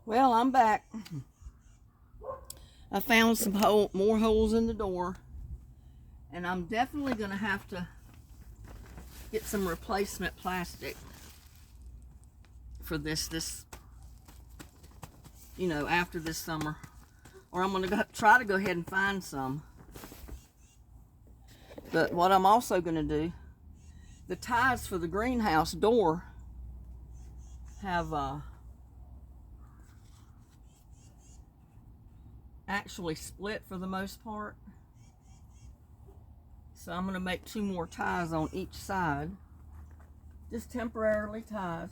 Well, I'm back. I found some more holes in the door, and I'm definitely going to have to get some replacement plastic for this, after this summer. Or I'm going to try to go ahead and find some. But what I'm also going to do, the ties for the greenhouse door have actually split for the most part. So I'm going to make 2 more ties on each side. Just temporarily ties.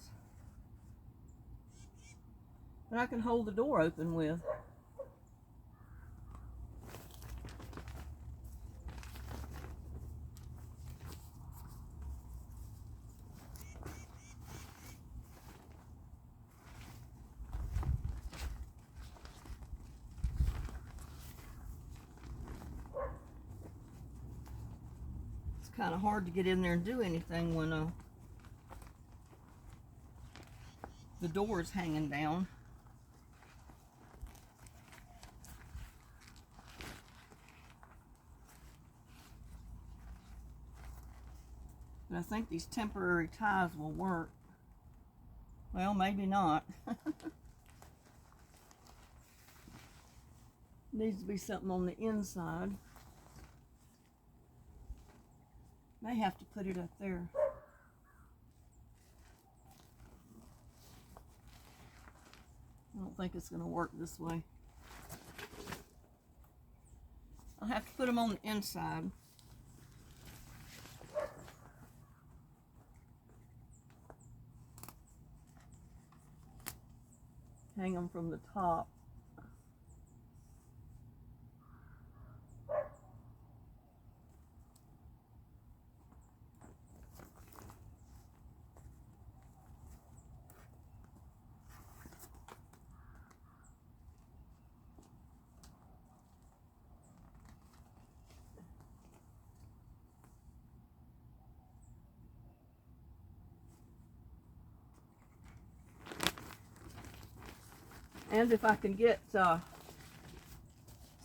That I can hold the door open with. It's kind of hard to get in there and do anything when the door is hanging down. But I think these temporary ties will work. Well, maybe not. Needs to be something on the inside. May have to put it up there. I don't think it's going to work this way. I'll have to put them on the inside. Hang them from the top. And if I can get some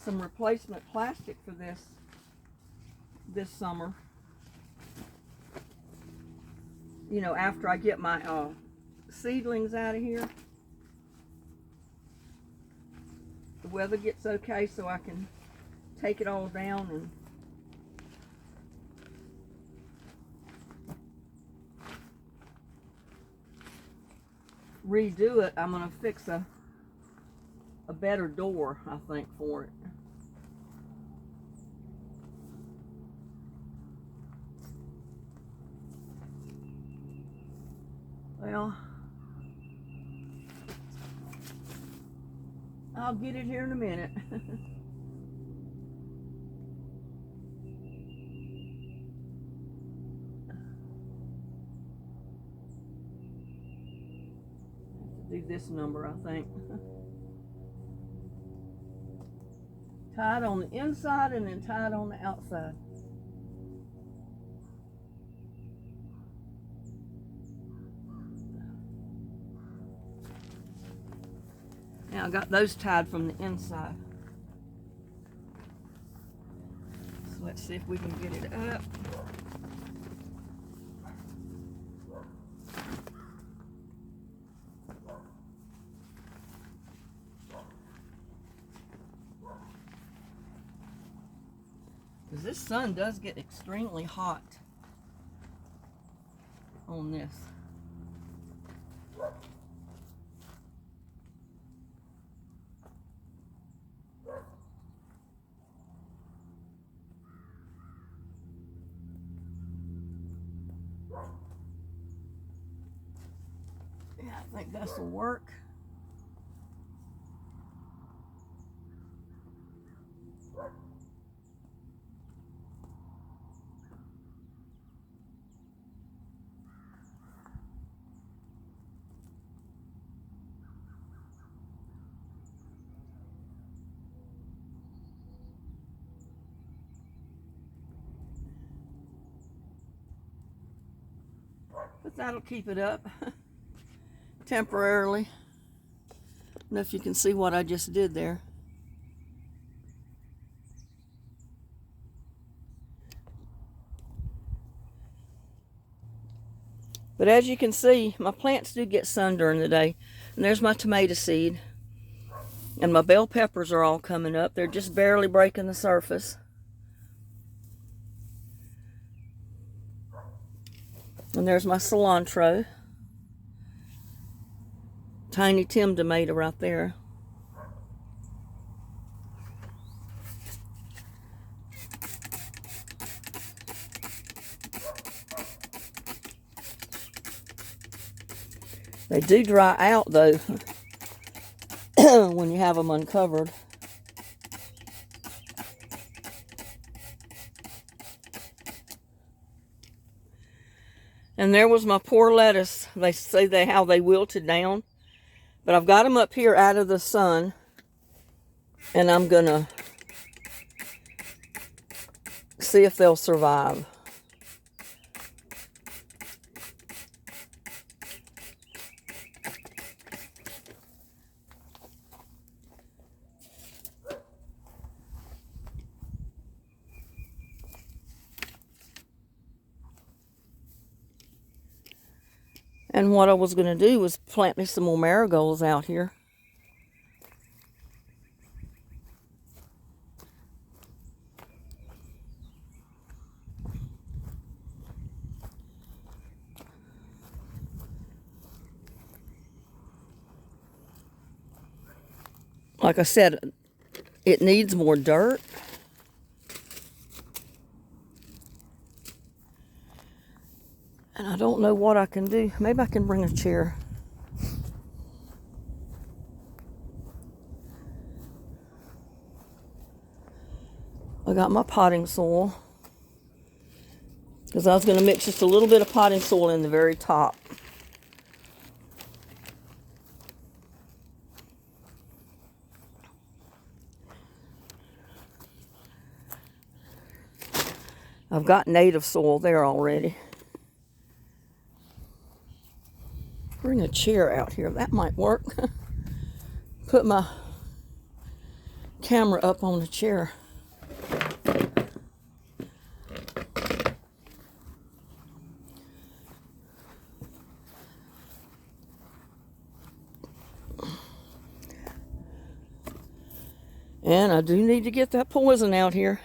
replacement plastic for this summer, after I get my seedlings out of here, the weather gets okay, so I can take it all down and redo it. I'm going to fix a better door, I think, for it. Well, I'll get it here in a minute. Do this number, I think. Tie it on the inside and then tie it on the outside. Now I got those tied from the inside. So let's see if we can get it up. Because this sun does get extremely hot on this. Yeah, I think this will work. But that'll keep it up temporarily. don't know if you can see what I just did there. But as you can see, my plants do get sun during the day. And there's my tomato seed. And my bell peppers are all coming up. They're just barely breaking the surface. And there's my cilantro. Tiny Tim tomato right there. They do dry out though when you have them uncovered. And there was my poor lettuce. They say how they wilted down. But I've got them up here out of the sun. And I'm going to see if they'll survive. And what I was going to do was plant me some more marigolds out here. Like I said, it needs more dirt. And I don't know what I can do. Maybe I can bring a chair. I got my potting soil. Because I was going to mix just a little bit of potting soil in the very top. I've got native soil there already. Bring a chair out here. That might work. Put my camera up on the chair. And I do need to get that poison out here.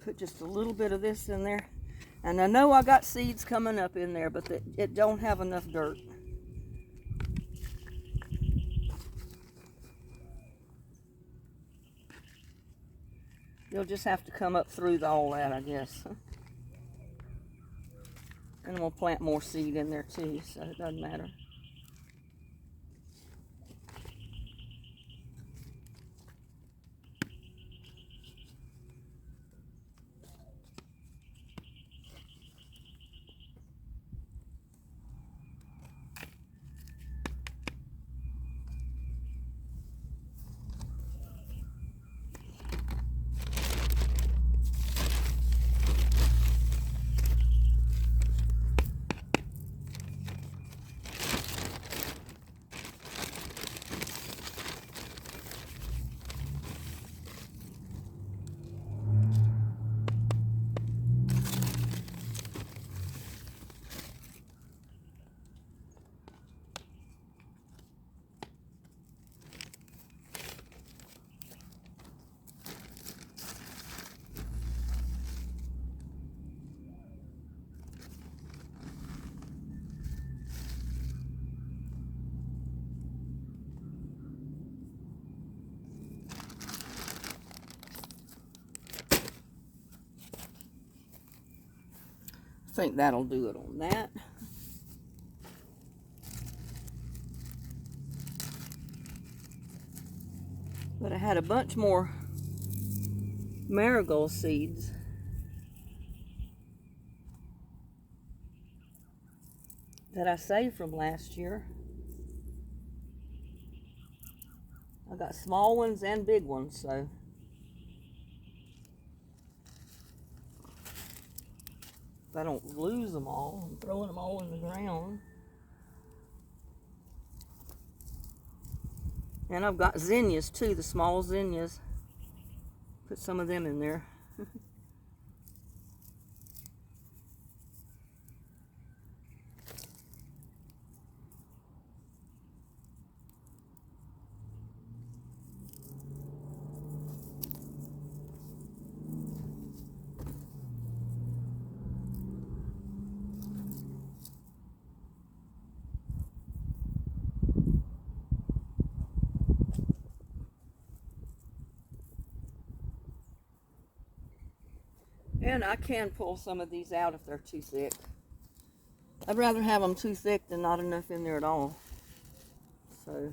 Put just a little bit of this in there. And I know I got seeds coming up in there, but it don't have enough dirt. You'll just have to come up through all that, I guess. And we'll plant more seed in there too, so it doesn't matter. think that'll do it on that. But I had a bunch more marigold seeds. That I saved from last year. I got small ones and big ones, so if I don't lose them all, I'm throwing them all in the ground. And I've got zinnias too, the small zinnias. Put some of them in there. And I can pull some of these out if they're too thick. I'd rather have them too thick than not enough in there at all. So,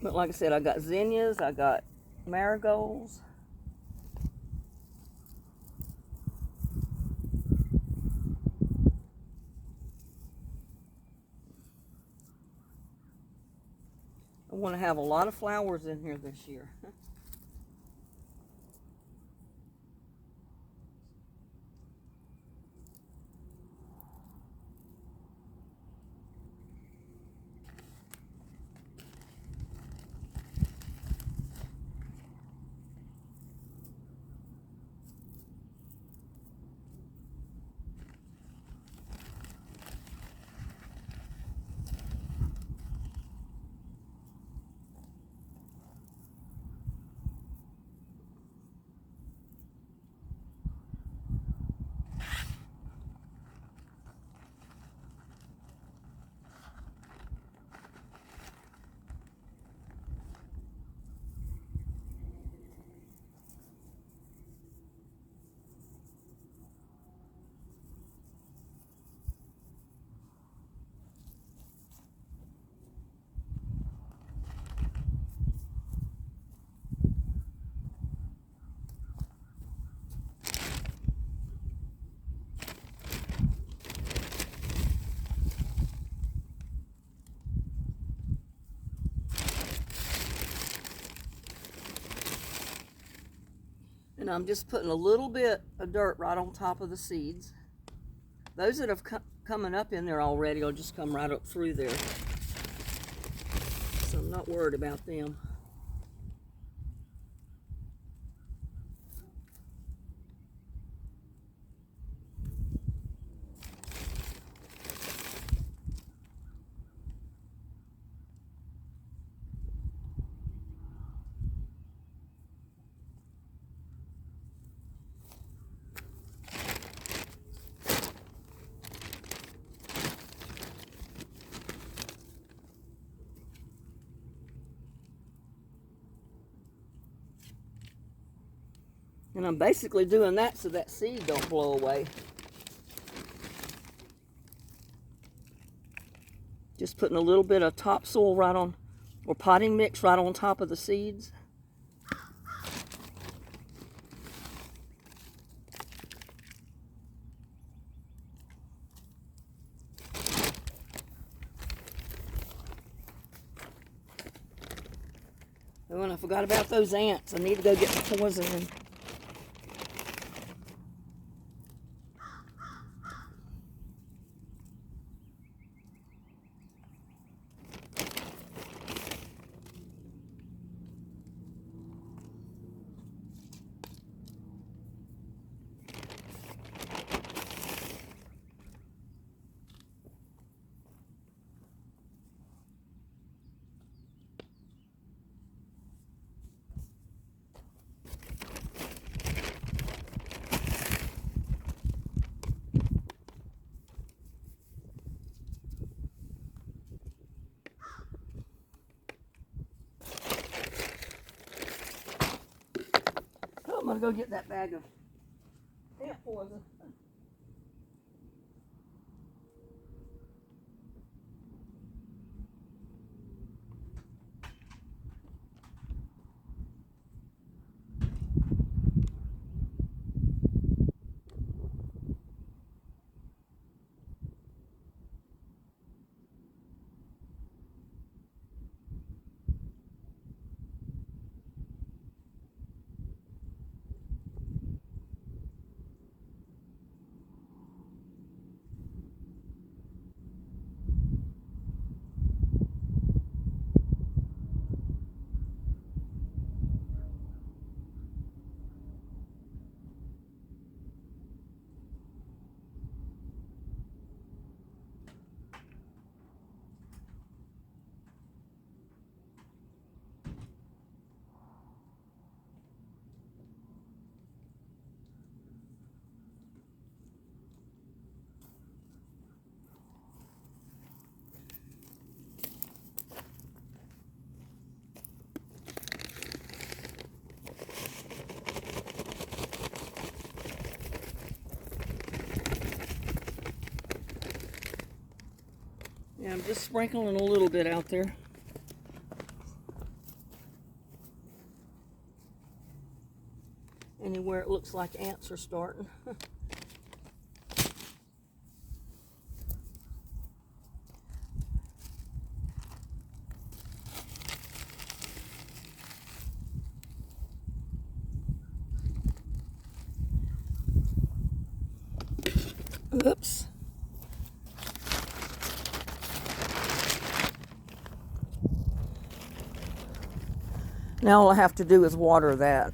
but like I said, I got zinnias, I got marigolds. I want to have a lot of flowers in here this year. And I'm just putting a little bit of dirt right on top of the seeds. Those that have coming up in there already will just come right up through there. So I'm not worried about them. And I'm basically doing that so that seed don't blow away. Just putting a little bit of topsoil right on, or potting mix right on top of the seeds. Oh, and I forgot about those ants. I need to go get the poison. go get that bag of ant poison. Yeah, I'm just sprinkling a little bit out there. Anywhere it looks like ants are starting. Oops. Now all I have to do is water that.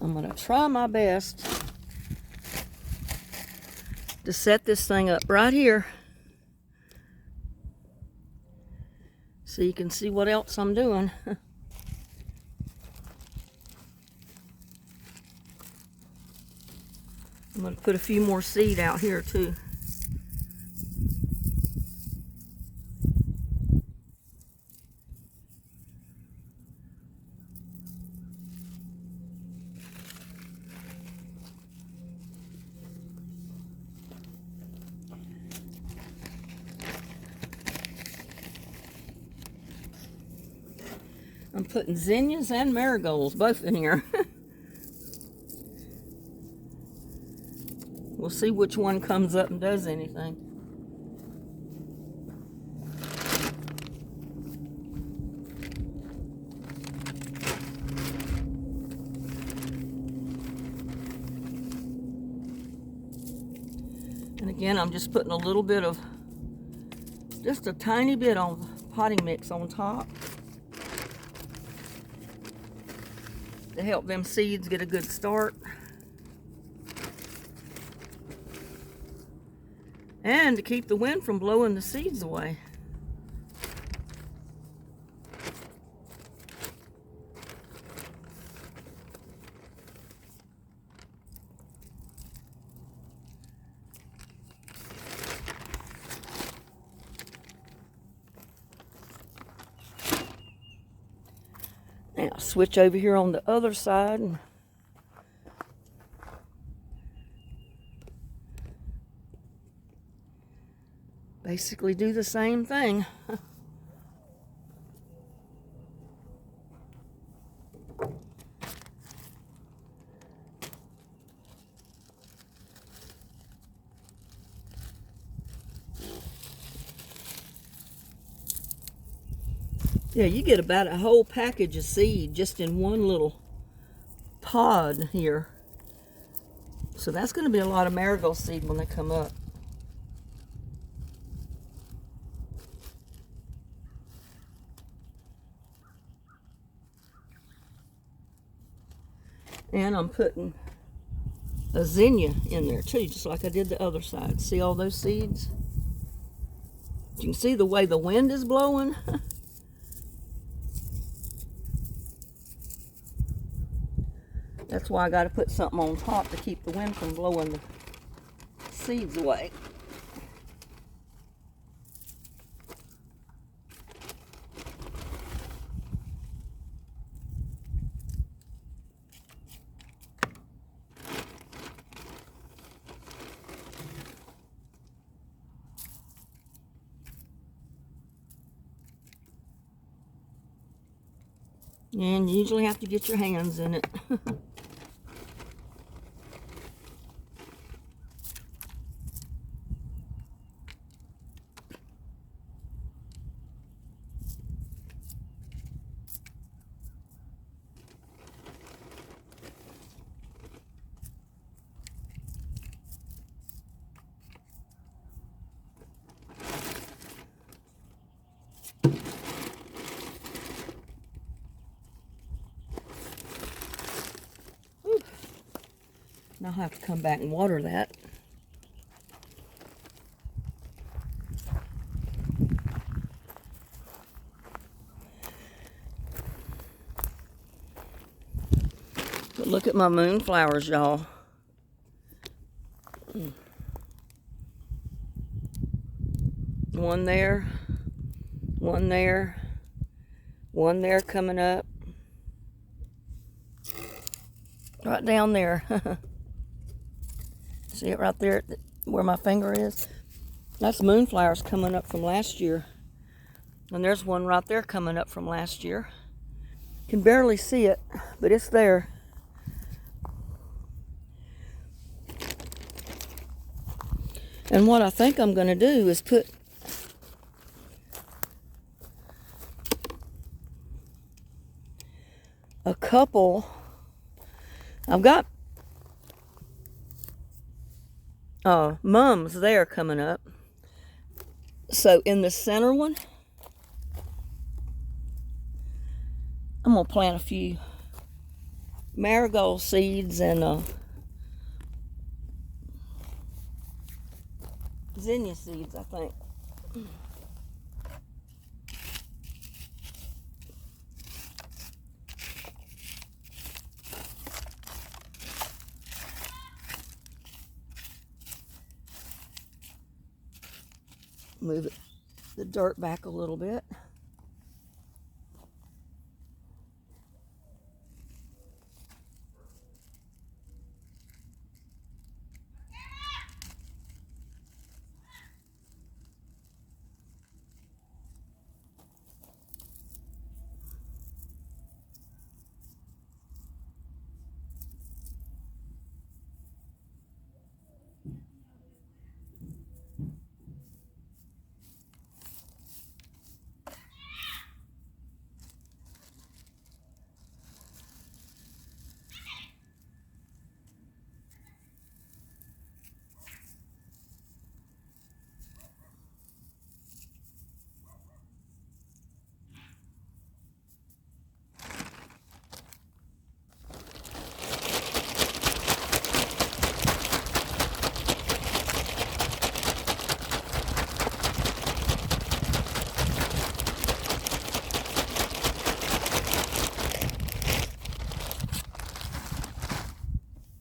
I'm going to try my best to set this thing up right here so you can see what else I'm doing. I'm going to put a few more seed out here too. I'm putting zinnias and marigolds both in here. We'll see which one comes up and does anything. And again, I'm just putting a little bit of, just a tiny bit of potting mix on top to help them seeds get a good start. And to keep the wind from blowing the seeds away. Now switch over here on the other side and basically do the same thing. Yeah, you get about a whole package of seed just in one little pod here. So that's going to be a lot of marigold seed when they come up. And I'm putting a zinnia in there too, just like I did the other side. See all those seeds? You can see the way the wind is blowing. That's why I got to put something on top to keep the wind from blowing the seeds away. And you usually have to get your hands in it. Now I'll have to come back and water that. But look at my moonflowers, y'all. One there, one there, one there coming up. Right down there. See it right there where my finger is? That's moonflowers coming up from last year. And there's one right there coming up from last year. Can barely see it, but it's there. And what I think I'm going to do is put a couple. I've got mums there coming up. So in the center one, I'm going to plant a few marigold seeds and zinnia seeds, I think. Move the dirt back a little bit.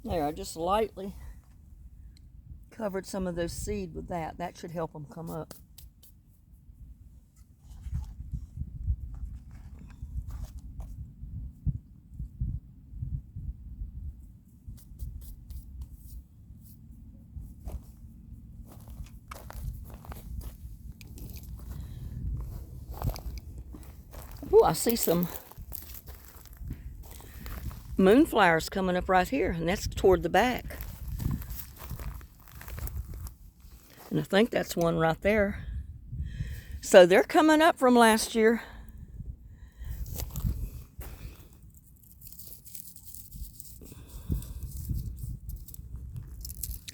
There, I just lightly covered some of those seed with that. That should help them come up. Oh, I see some moonflowers coming up right here, and that's toward the back. And I think that's one right there. So they're coming up from last year.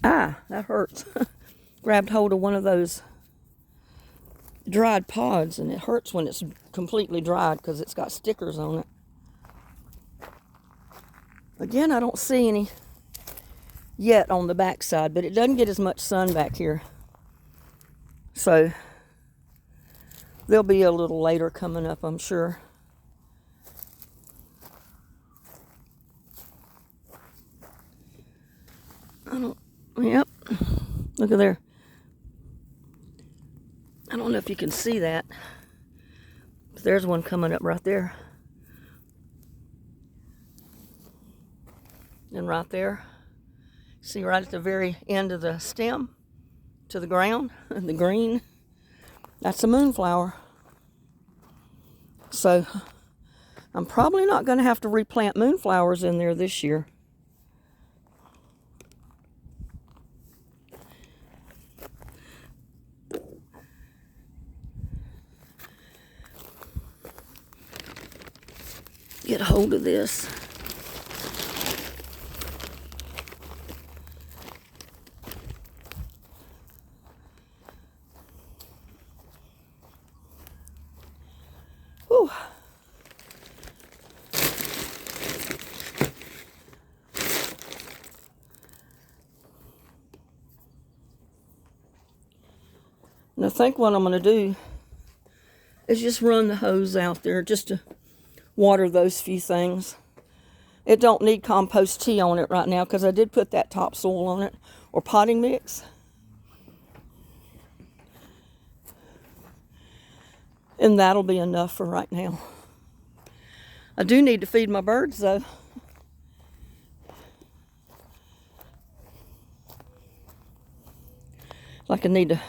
Ah, that hurts. Grabbed hold of one of those dried pods, and it hurts when it's completely dried because it's got stickers on it. Again, I don't see any yet on the back side, but it doesn't get as much sun back here. So they'll be a little later coming up, I'm sure. Yep. Look at there. I don't know if you can see that. But there's one coming up right there. And right there. See right at the very end of the stem to the ground, the green. That's a moonflower. So I'm probably not going to have to replant moonflowers in there this year. Get a hold of this. Whew. And I think what I'm going to do is just run the hose out there just to water those few things. It don't need compost tea on it right now because I did put that topsoil on it, or potting mix. And that'll be enough for right now. I do need to feed my birds though. Like I need to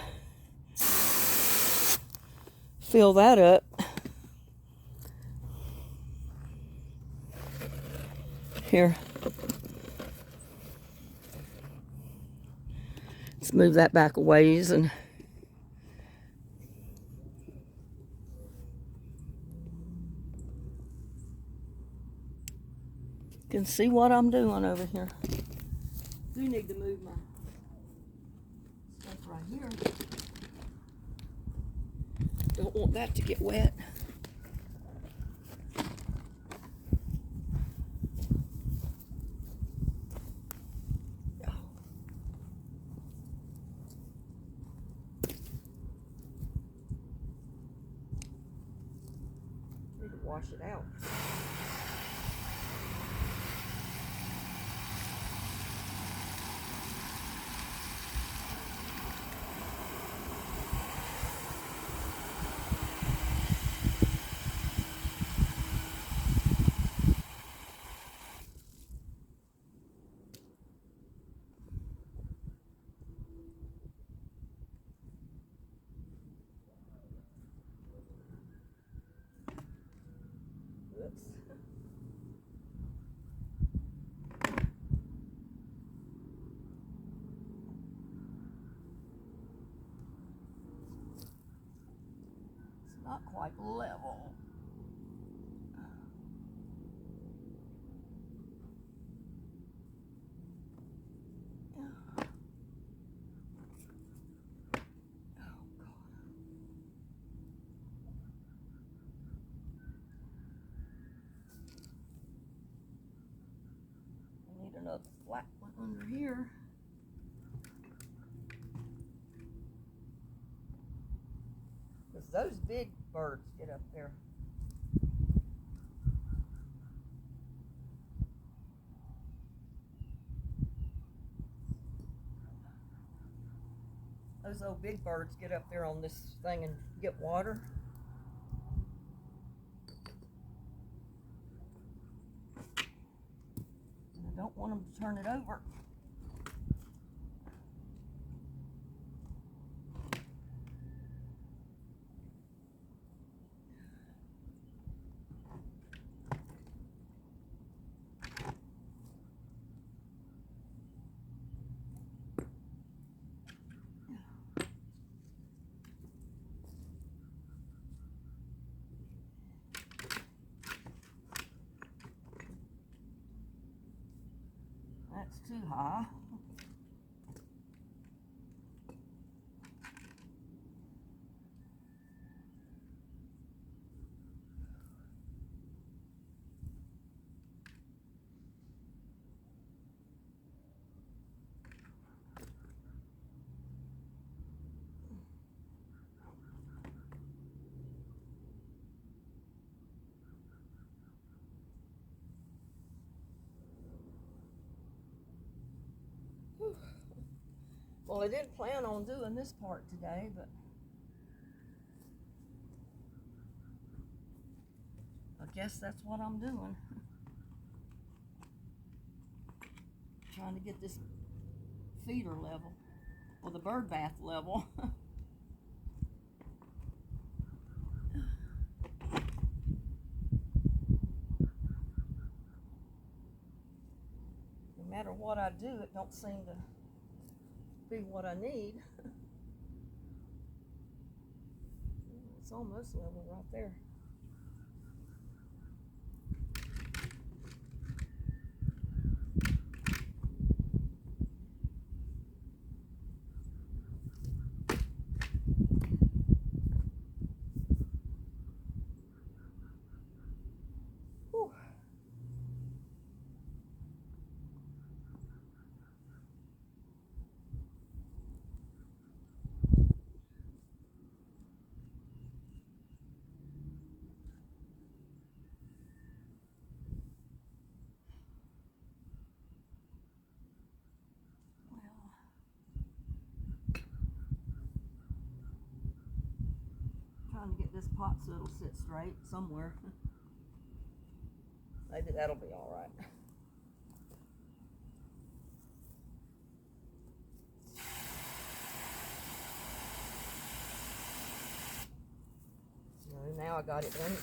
fill that up. Here. Let's move that back a ways and you can see what I'm doing over here. Do need to move my stuff right here. Don't want that to get wet. Need to wash it out. Not quite level. I need another flat one under here. Because those big birds get up there. Those old big birds get up there on this thing and get water. And I don't want them to turn it over. That's too high. Well, I didn't plan on doing this part today, but I guess that's what I'm doing. Trying to get this feeder level, or the bird bath level. No matter what I do, it don't seem to be what I need. It's almost level right there. Whew. Trying to get this pot so it'll sit straight somewhere. Maybe that'll be all right. No, now I got it done.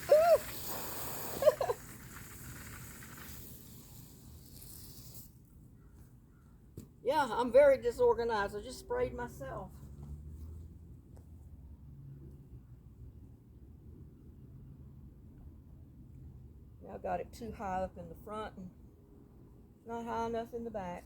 Yeah, I'm very disorganized. I just sprayed myself. Now I got it too high up in the front and not high enough in the back.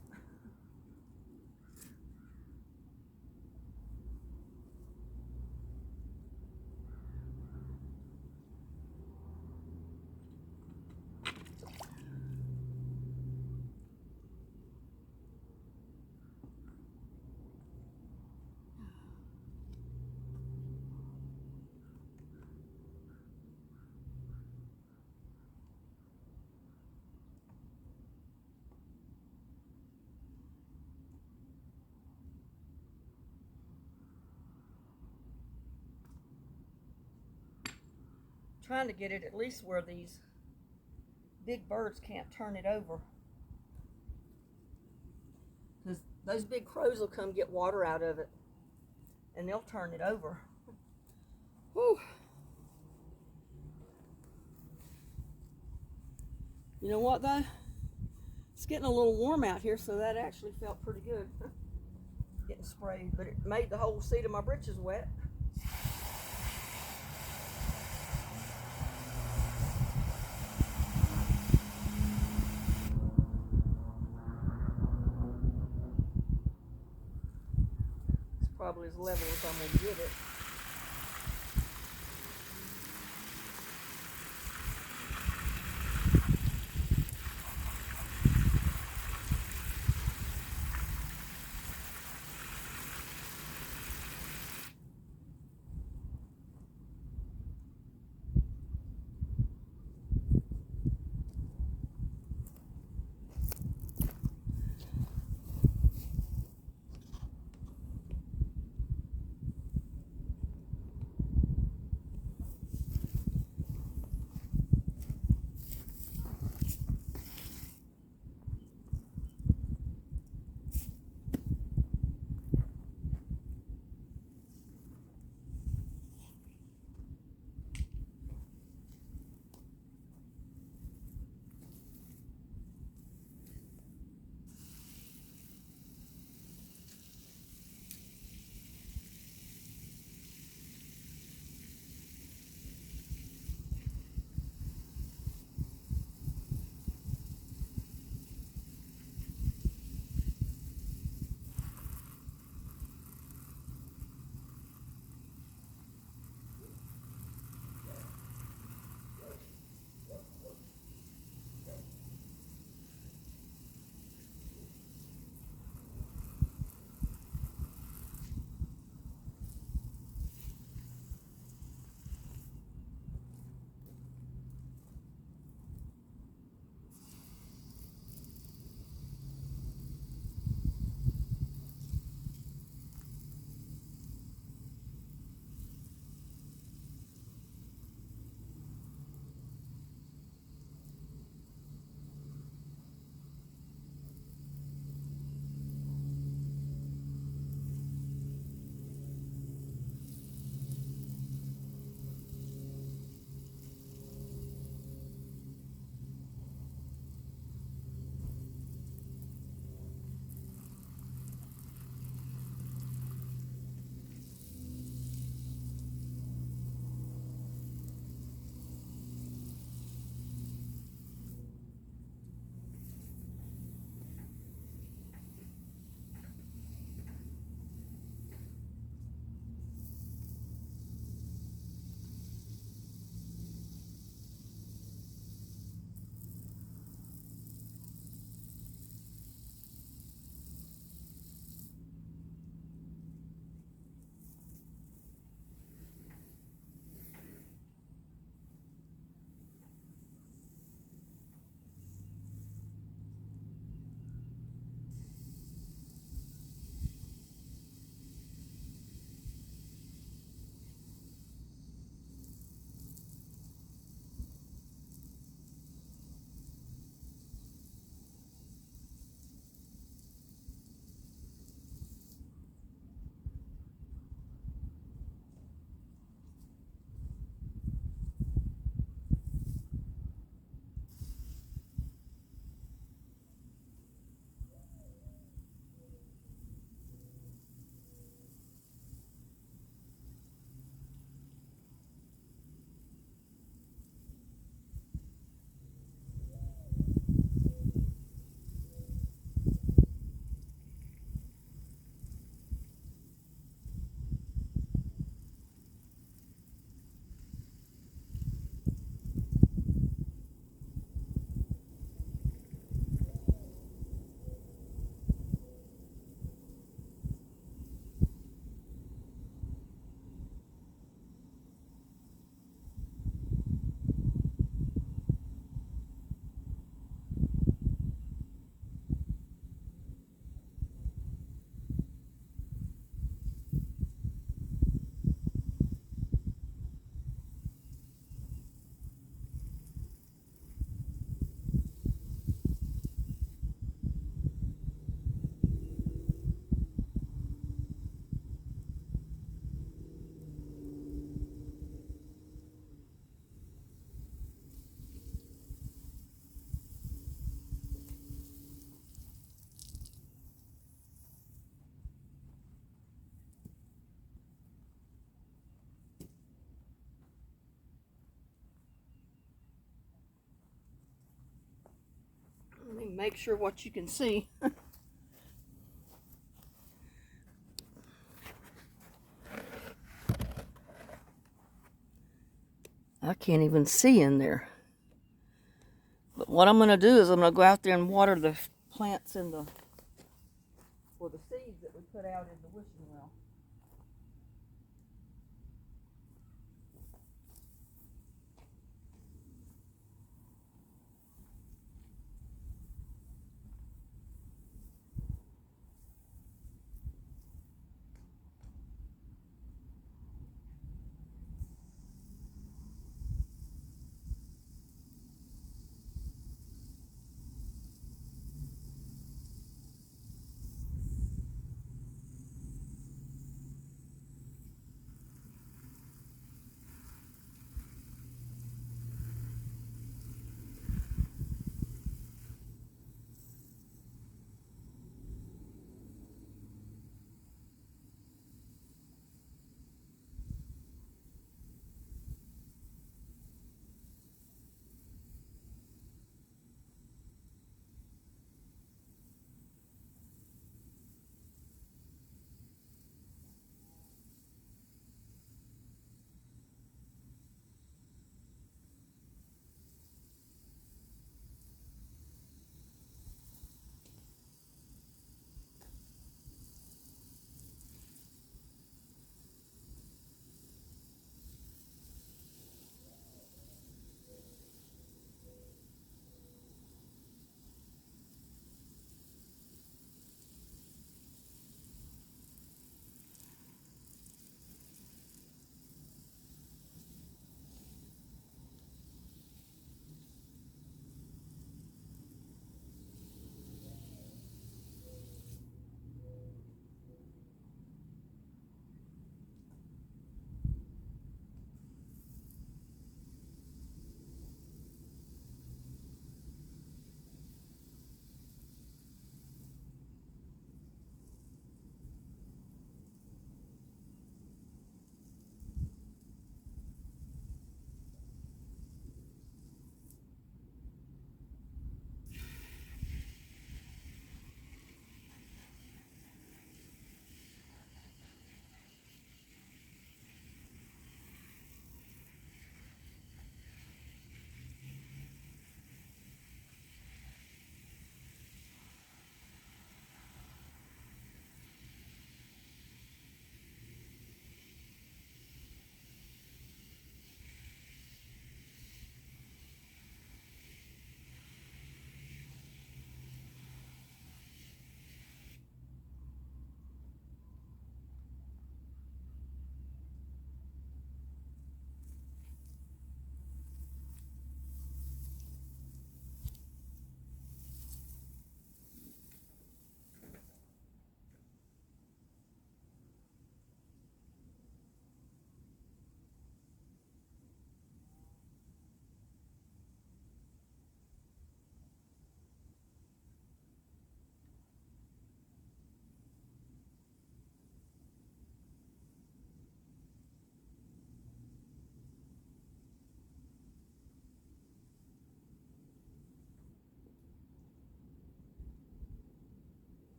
Trying to get it at least where these big birds can't turn it over, because those big crows will come get water out of it and they'll turn it over. Whew. You know what though? It's getting a little warm out here, so that actually felt pretty good. Getting sprayed, but it made the whole seat of my britches wet. It's probably as level as I'm going to get it. make sure what you can see. I can't even see in there. But what I'm going to do is I'm going to go out there and water the plants for the seeds that we put out in the wishing well.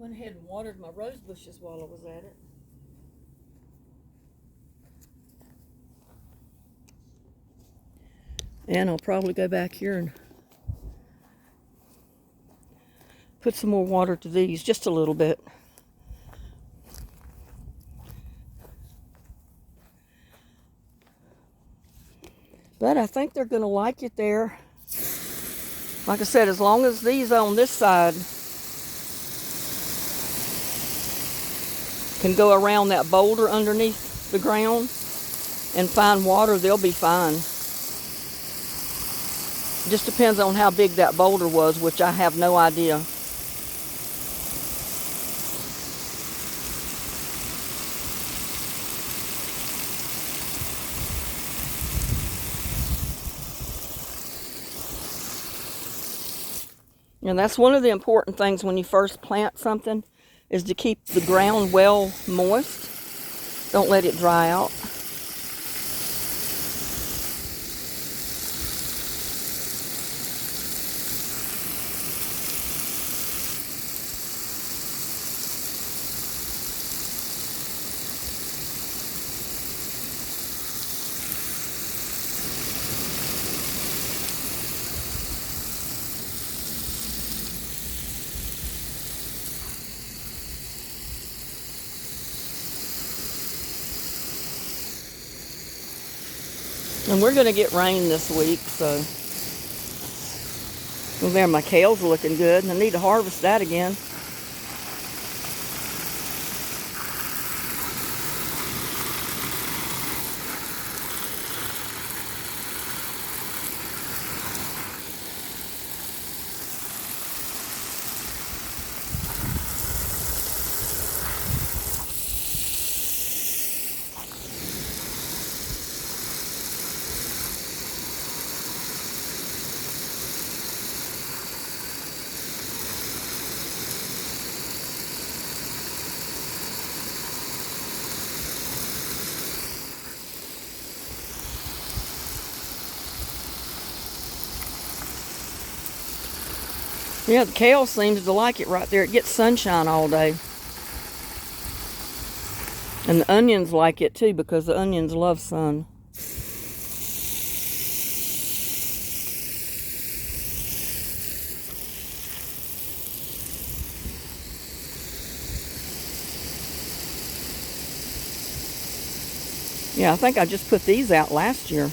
Went ahead and watered my rose bushes while I was at it. And I'll probably go back here and put some more water to these, just a little bit. But I think they're going to like it there. Like I said, as long as these on this side can go around that boulder underneath the ground and find water, they'll be fine. Just depends on how big that boulder was, which I have no idea. And that's one of the important things when you first plant something, is to keep the ground well moist. Don't let it dry out. And we're going to get rain this week, so. Well, there, my kale's looking good. I need to harvest that again. Yeah, the kale seems to like it right there. It gets sunshine all day. And the onions like it too, because the onions love sun. Yeah, I think I just put these out last year.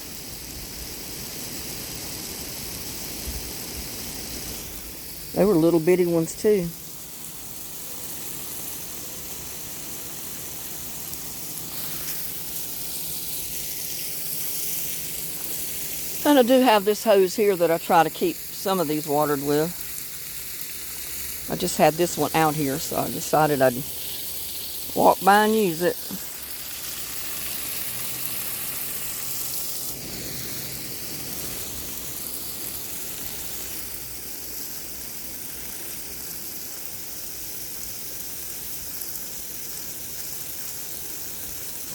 They were little bitty ones too. And I do have this hose here that I try to keep some of these watered with. I just had this one out here, so I decided I'd walk by and use it.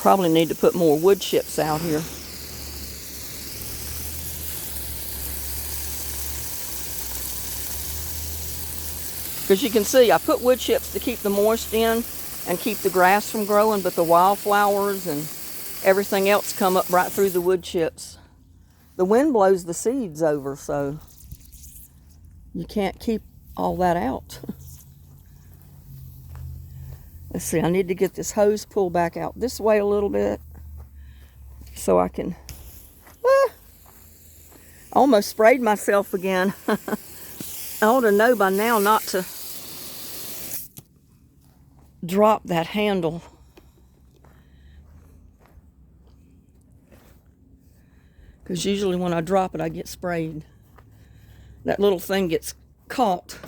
Probably need to put more wood chips out here. Because you can see, I put wood chips to keep the moist in and keep the grass from growing, but the wildflowers and everything else come up right through the wood chips. The wind blows the seeds over, so you can't keep all that out. Let's see, I need to get this hose pulled back out this way a little bit so I can... I almost sprayed myself again. I ought to know by now not to drop that handle. Because usually when I drop it, I get sprayed. That little thing gets caught.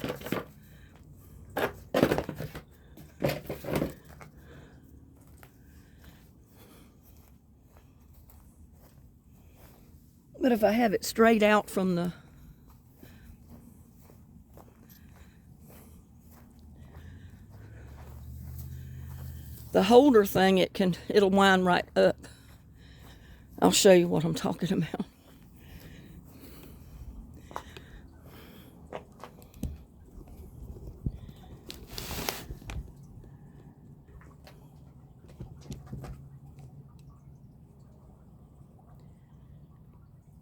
But if I have it straight out from the holder thing, it'll wind right up. I'll show you what I'm talking about.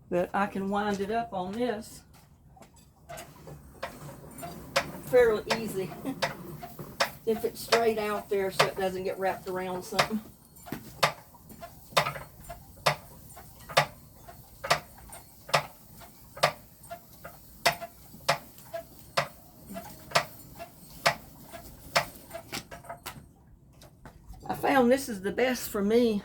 But I can wind it up on this fairly easy if it's straight out there so it doesn't get wrapped around something. I found this is the best for me.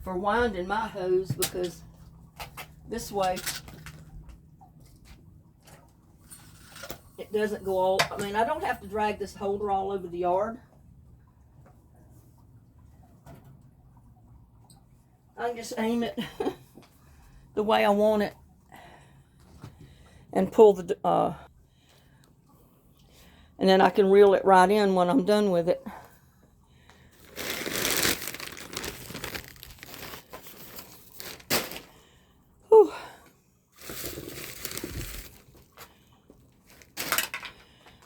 For winding my hose, because this way it doesn't go all, I mean, I don't have to drag this holder all over the yard. I can just aim it the way I want it. and pull the, and then I can reel it right in when I'm done with it. Whew.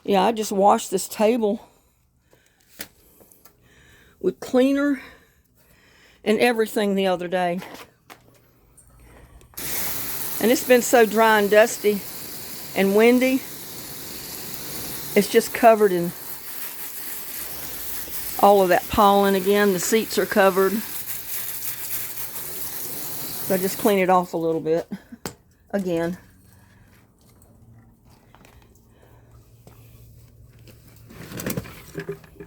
Yeah, I just washed this table with cleaner and everything the other day. And it's been so dry and dusty and windy. It's just covered in all of that pollen again. The seats are covered. So I just clean it off a little bit again.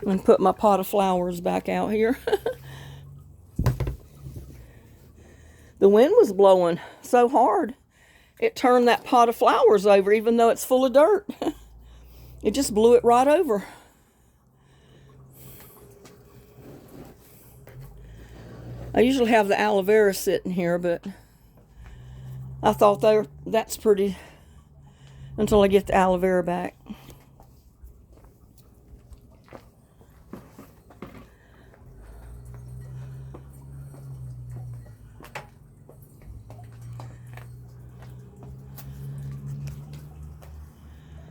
And put my pot of flowers back out here. The wind was blowing so hard, it turned that pot of flowers over, even though it's full of dirt. It just blew it right over. I usually have the aloe vera sitting here, but I thought that's pretty until I get the aloe vera back.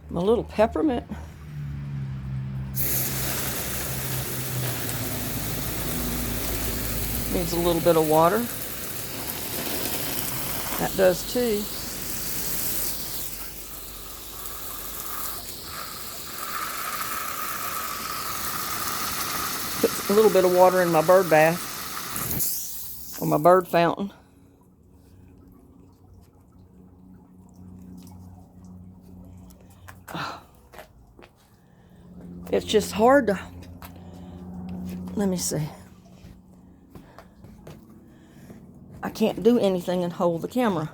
My little peppermint. Needs a little bit of water. That does too. Put a little bit of water in my bird bath, or my bird fountain. It's just hard to, let me see. I can't do anything and hold the camera.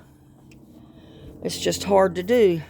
It's just hard to do.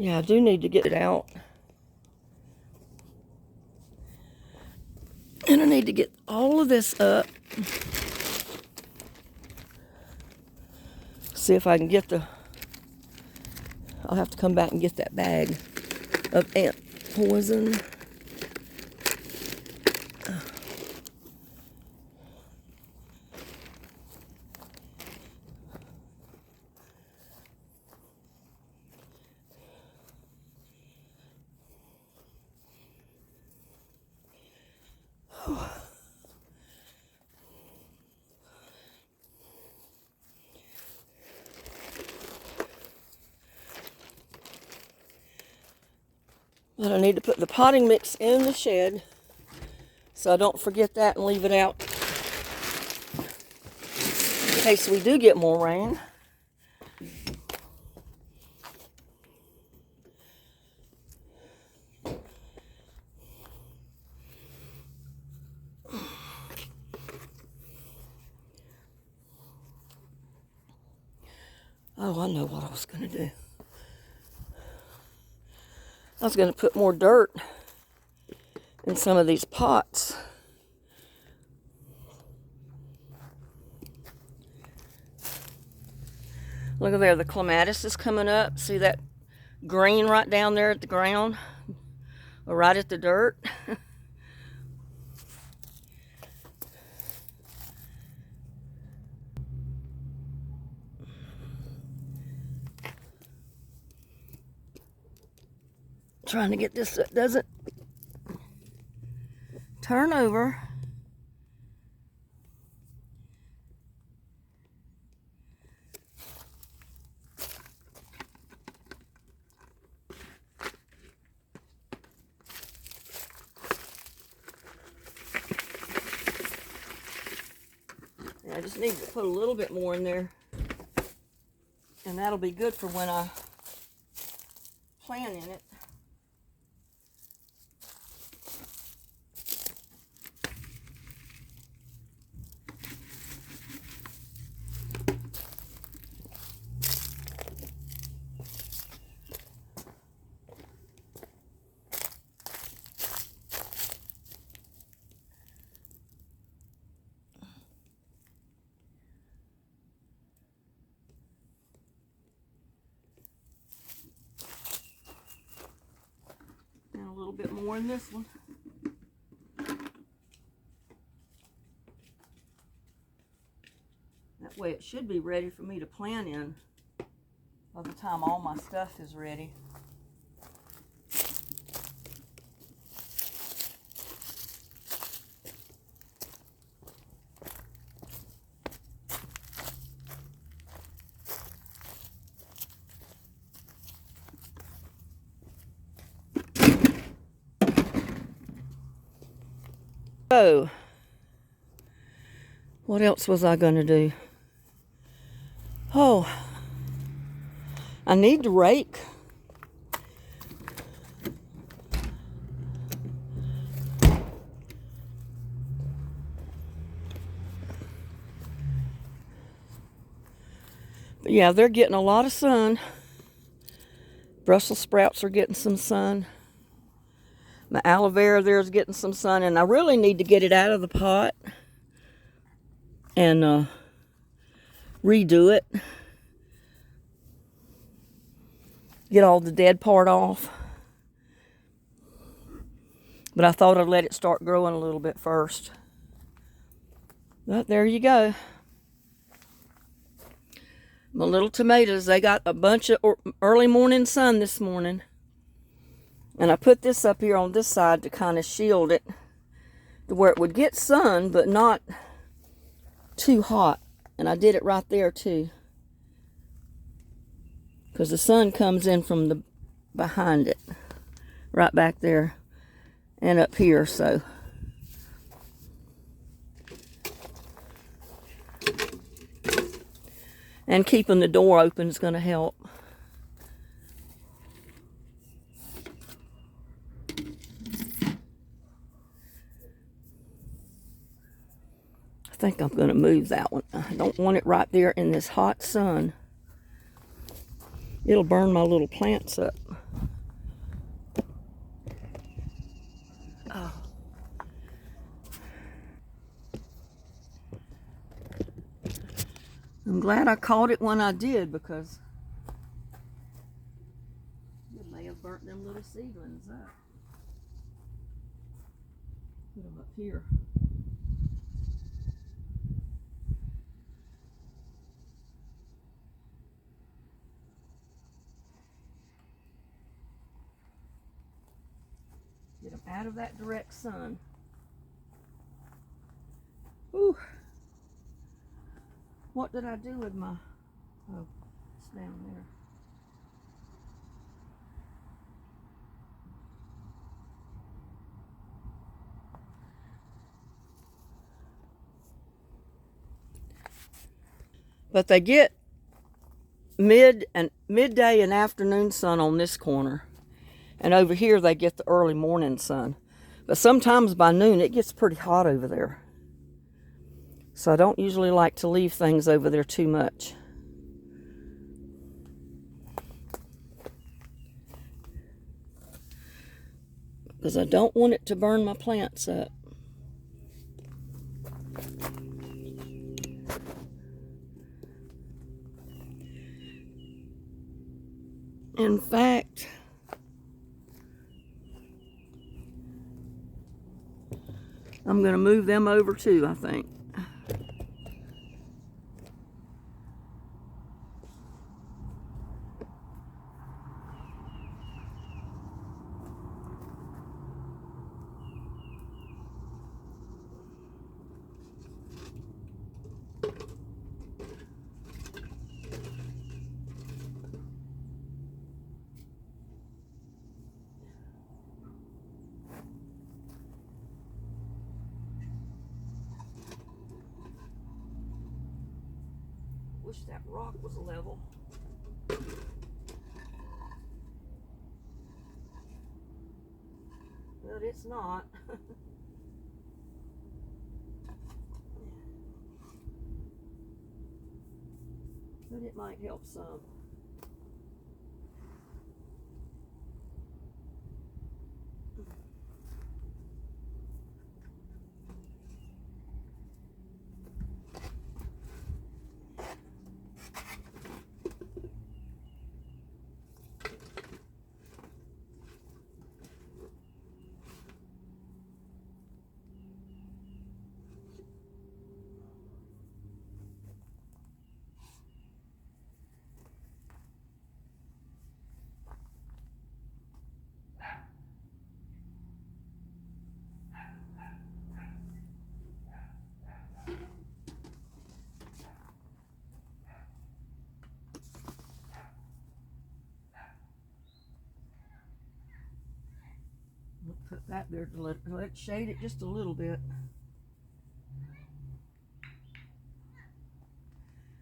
Yeah, I do need to get it out. And I need to get all of this up. See if I can get I'll have to come back and get that bag of ant poison. But I need to put the potting mix in the shed so I don't forget that and leave it out in case we do get more rain. Oh, I know what I was going to do. I was going to put more dirt in some of these pots. Look at there, the clematis is coming up. See that green right down there at the ground? Or right at the dirt? Trying to get this so it doesn't turn over. I just need to put a little bit more in there, and that'll be good for when I plant in it. And a little bit more in this one. That way it should be ready for me to plant in by the time all my stuff is ready. So, what else was I going to do? Oh, I need to rake. But yeah, they're getting a lot of sun. Brussels sprouts are getting some sun. My aloe vera there is getting some sun, and I really need to get it out of the pot and redo it. Get all the dead part off. But I thought I'd let it start growing a little bit first. But there you go. My little tomatoes, they got a bunch of early morning sun this morning. And I put this up here on this side to kind of shield it to where it would get sun, but not too hot. And I did it right there too, because the sun comes in from the behind it, right back there and up here. So and keeping the door open is going to help. I think I'm going to move that one. I don't want it right there in this hot sun. It'll burn my little plants up. Oh. I'm glad I caught it when I did, because it may have burnt them little seedlings up. Put them up here. Get them out of that direct sun. Whew. What did I do with my... Oh, it's down there. But they get midday and afternoon sun on this corner. And over here they get the early morning sun. But sometimes by noon it gets pretty hot over there. So I don't usually like to leave things over there too much. Because I don't want it to burn my plants up. In fact, I'm going to move them over too, I think. Wish that rock was level. But it's not. But it might help some. Put that there to let it shade it just a little bit.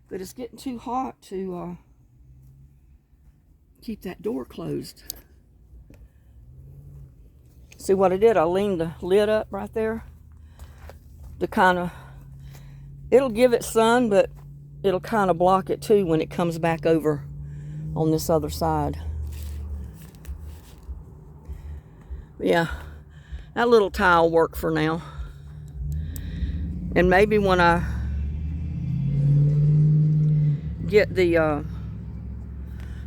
But it's getting too hot to keep that door closed. See what I did? I leaned the lid up right there to kind of, it'll give it sun, but it'll kind of block it too when it comes back over on this other side. But yeah, that little tile worked for now. And maybe when I get the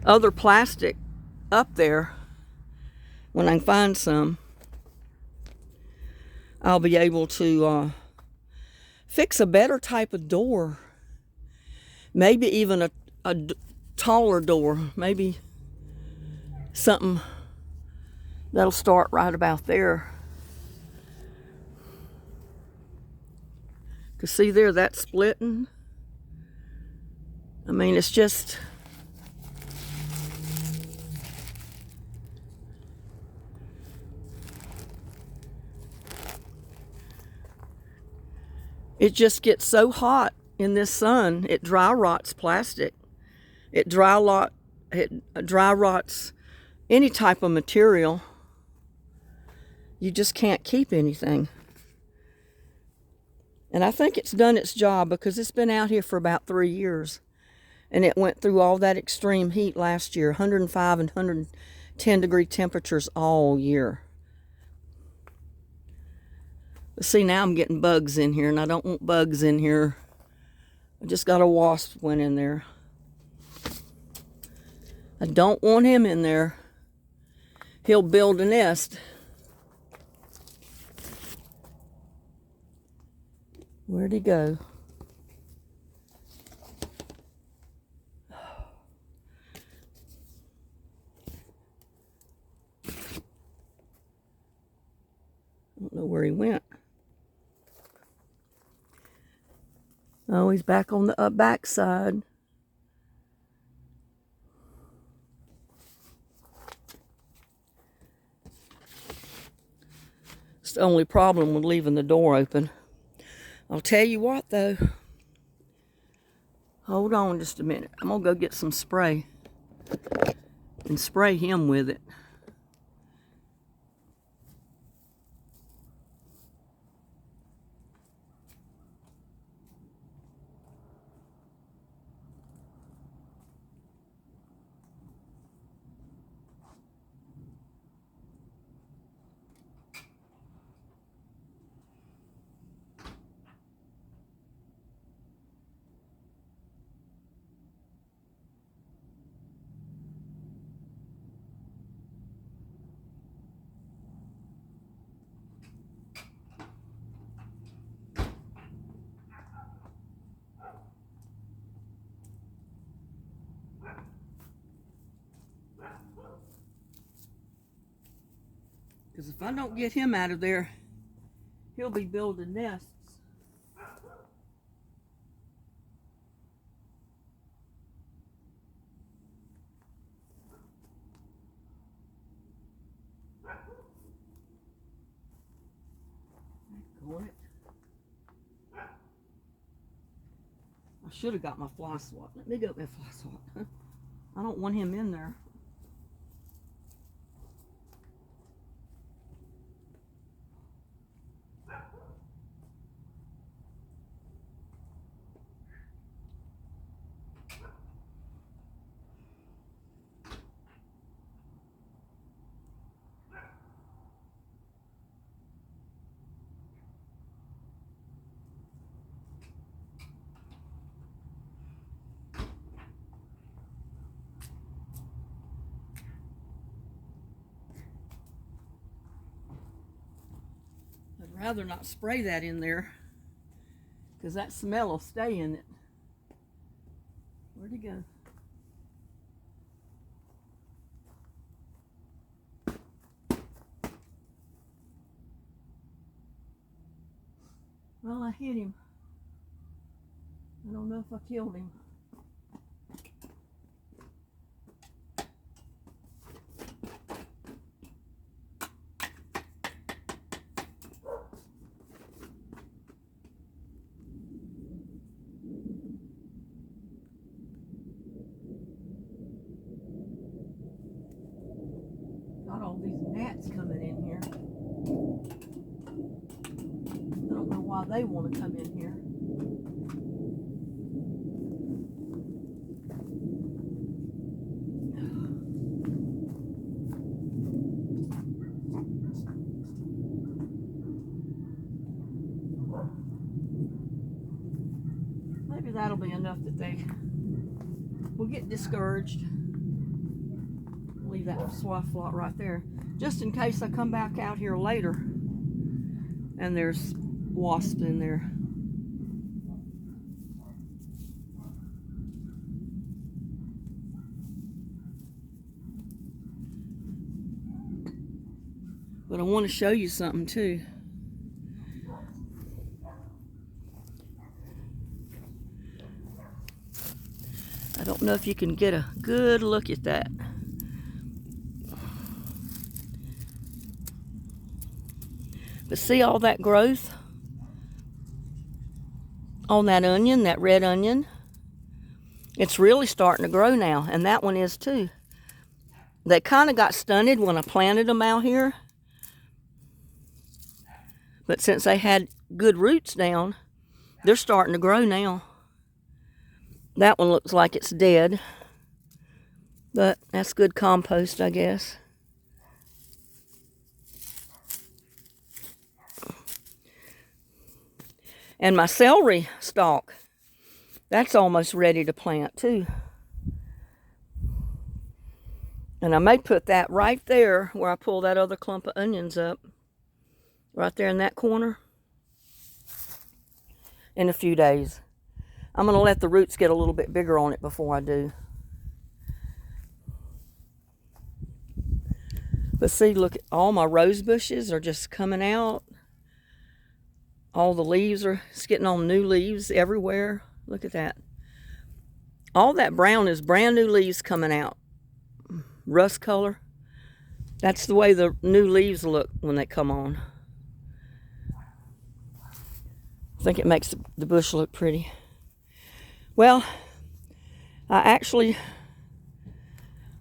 other plastic up there, when I find some, I'll be able to fix a better type of door. Maybe even a taller door. Maybe something that'll start right about there. Cause see there, that's splitting. I mean, it's just, it just gets so hot in this sun, it dry rots plastic. It dry rots any type of material. You just can't keep anything. And I think it's done its job because it's been out here for about 3 years. And it went through all that extreme heat last year, 105 and 110 degree temperatures all year. But see, now I'm getting bugs in here, and I don't want bugs in here. I just got a wasp went in there. I don't want him in there. He'll build a nest. Where'd he go? I don't know where he went. Oh, he's back on the back side. It's the only problem with leaving the door open. I'll tell you what though. Hold on just a minute. I'm gonna go get some spray and spray him with it. Because if I don't get him out of there, he'll be building nests. It. I should have got my fly swat. Let me go get my fly swat. I don't want him in there. I'd rather not spray that in there because that smell will stay in it. Where'd he go? Well, I hit him. I don't know if I killed him. Got all these gnats coming in here. I don't know why they want to come in here. Maybe that'll be enough that they will get discouraged. Leave that swath lot right there, just in case I come back out here later and there's wasps in there. But I want to show you something too. I don't know if you can get a good look at that. But see all that growth on that onion, that red onion? It's really starting to grow now, and that one is too. They kind of got stunted when I planted them out here. But since they had good roots down, they're starting to grow now. That one looks like it's dead, but that's good compost, I guess. And my celery stalk, that's almost ready to plant too. And I may put that right there where I pull that other clump of onions up, right there in that corner, in a few days. I'm going to let the roots get a little bit bigger on it before I do. But see, look, all my rose bushes are just coming out. All the leaves are getting on new leaves everywhere. Look at that. All that brown is brand new leaves coming out. Rust color. That's the way the new leaves look when they come on. I think it makes the bush look pretty. Well, I actually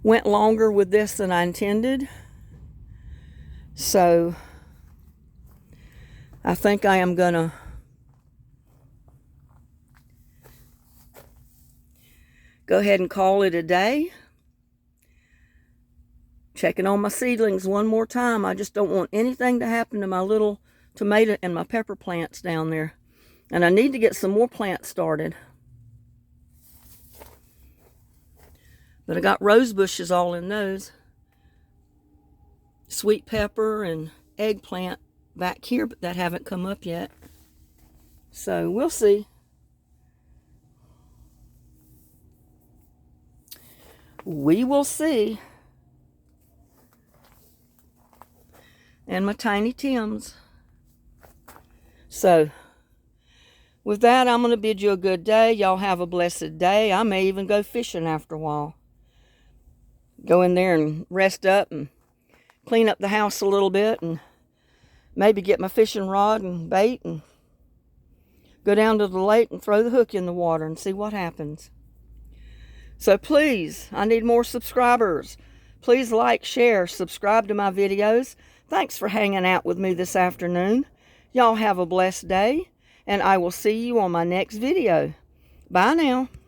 went longer with this than I intended. So I think I am gonna go ahead and call it a day. Checking on my seedlings one more time. I just don't want anything to happen to my little tomato and my pepper plants down there. And I need to get some more plants started. But I got rose bushes all in those. Sweet pepper and eggplant back here, but that haven't come up yet. So we'll see. We will see. and my Tiny Tims. So, with that, I'm going to bid you a good day. Y'all have a blessed day. I may even go fishing after a while. Go in there and rest up and clean up the house a little bit and maybe get my fishing rod and bait and go down to the lake and throw the hook in the water and see what happens. So please, I need more subscribers. Please like, share, subscribe to my videos. Thanks for hanging out with me this afternoon. Y'all have a blessed day, and I will see you on my next video. Bye now.